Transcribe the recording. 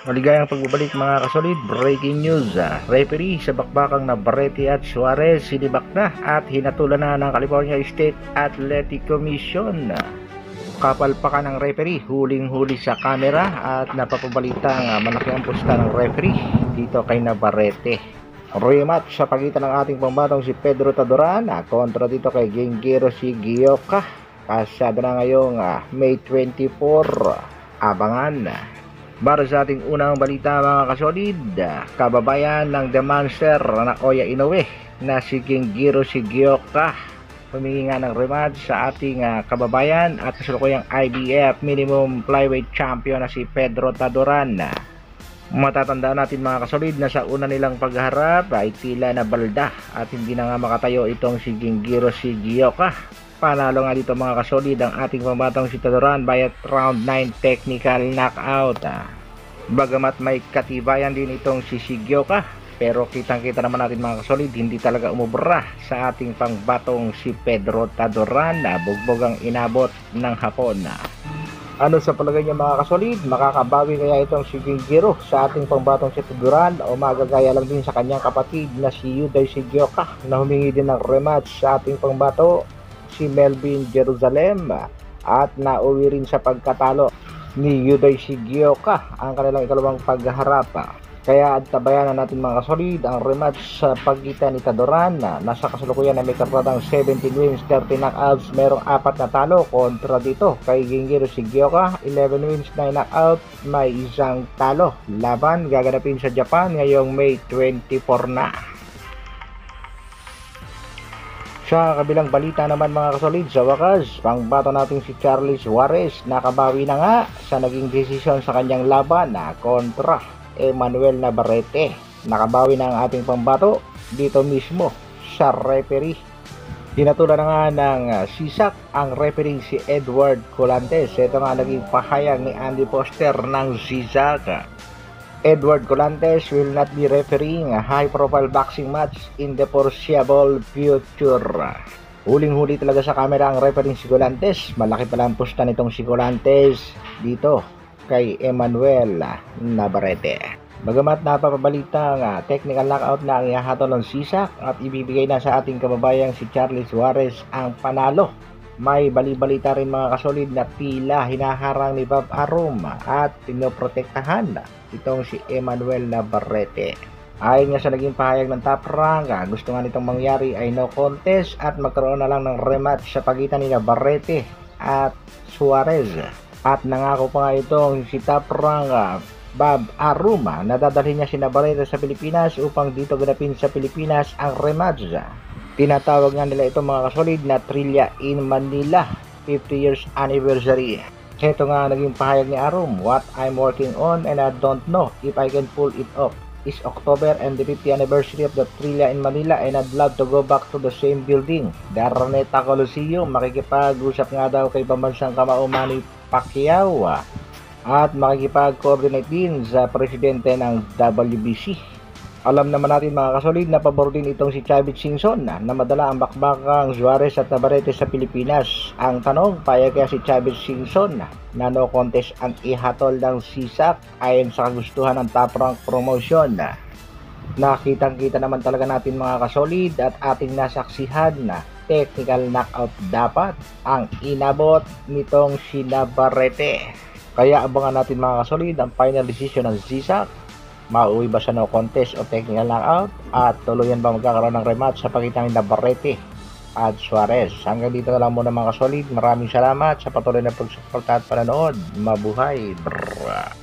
Maligayang pagbabalik mga kasolid, breaking news. Referee sa bakbakang Navarrete at Suarez sinibak na at hinatulan na ng California State Athletic Commission. Kapalpakan ng referee, huling-huli sa kamera at napapabalitang malaki ang pusta ng referee dito kay Navarrete. Rematch sa pagitan ng ating pambatong si Pedro Taduran kontra dito kay Genghero Sigioka. Kasada na ngayong May 24. Abangan. Para sa ating unang balita mga kasolid, kababayan ng The Monster na Oya Inoue na si Genghero Sigioka humingi nga ng rematch sa ating kababayan at kasalukuyang IBF minimum flyweight champion na si Pedro Taduran. Matatandaan natin mga kasolid na sa una nilang pagharap ay tila na balda at hindi na nga makatayo itong si Genghero Sigioka. Panalo nga dito mga kasolid ang ating pambatang si Taduran by round 9 technical knockout. Bagamat may katibayan din itong si Sigioka, pero kitang-kita naman natin mga kasolid, hindi talaga umubra sa ating pangbatong si Pedro Taduran na bugbog ang inabot ng hapon. Ano sa palagay niya mga kasolid, makakabawi kaya itong si Genghero sa ating pangbatong si Taduran o magagaya lang din sa kanyang kapatid na si Yuday Sigioka na humingi din ng rematch sa ating pangbato si Melvin Jerusalem at nauwi rin sa pagkatalo ni Yuday Sigioka ang kanilang ikalawang pagharap. Kaya tabayan na natin mga kasolid ang rematch sa pagitan ni Taduran na nasa kasalukuyan na may karapatang 17 wins, 30 knockouts, merong 4 na talo kontra dito kay Genghero Sigioka, 11 wins, 9 knockout, may isang talo. Laban gaganapin sa Japan ngayong May 24 na. Sa kabilang balita naman mga kasolid, sa wakas, pangbato natin si Charlie Suarez nakabawi na nga sa naging desisyon sa kanyang laban kontra Emmanuel Navarrete. Nakabawi na ang ating pambato dito mismo sa referee. Hinatulan na nga ng sisak ang referee si Edward Colantes. Ito nga naging pahayag ni Andy Foster ng sisak. Edward Colantes will not be refereeing a high-profile boxing match in the foreseeable future. Huling-huli talaga sa kamera ang referee si Colantes. Malaki pala ang pusta nitong si Colantes dito kay Emmanuel Navarrete. Bagamat napapabalita nga technical knockout na ang ihahatol ng sisak at ibibigay na sa ating kababayang si Charlie Suarez ang panalo, may balibalita rin mga kasolid na tila hinaharang ni Bob Arum at pinoprotektahan itong si Emmanuel Navarrete. Ayon nga sa naging pahayag ng Top Rank, gusto nga nitong mangyari ay no contest at magkaroon na lang ng rematch sa pagitan ni Navarrete at Suarez. At nangako pa nga itong si Top Rank Bob Arum na dadalhin niya si Navarrete sa Pilipinas upang dito ganapin sa Pilipinas ang rematch. Tinatawag nga nila ito mga kasolid na Trilla in Manila 50 years anniversary. Ito nga naging pahayag ni Arum, what I'm working on and I don't know if I can pull it off is October and the 50th anniversary of the Trilla in Manila and I'd love to go back to the same building, the Araneta Coliseum. Makikipag-usap nga daw kay pambansang kamao Manny Pacquiao at makikipag-coordinate din sa presidente ng WBC. Alam naman natin mga kasolid na pabor din itong si Chavit Singson na madala ang bakbakang Suarez at Navarrete sa Pilipinas. Ang tanong, payag kaya si Chavit Singson na no contest ang ihatol ng sisak ayon sa kagustuhan ng Top Rank Promotion. Nakitang-kita naman talaga natin mga kasolid at ating nasaksihan na technical knockout dapat ang inabot nitong si Navarrete. Kaya abangan natin mga kasolid ang final decision ng sisak. Mauwi ba sa no contest o technical knockout at tuluyan ba magkakaroon ng rematch sa pagitan ni Navarrete at Suarez. Hanggang dito na lang muna mga kasolid. Maraming salamat sa patuloy na pagsuporta at panonood. Mabuhay! Brrr.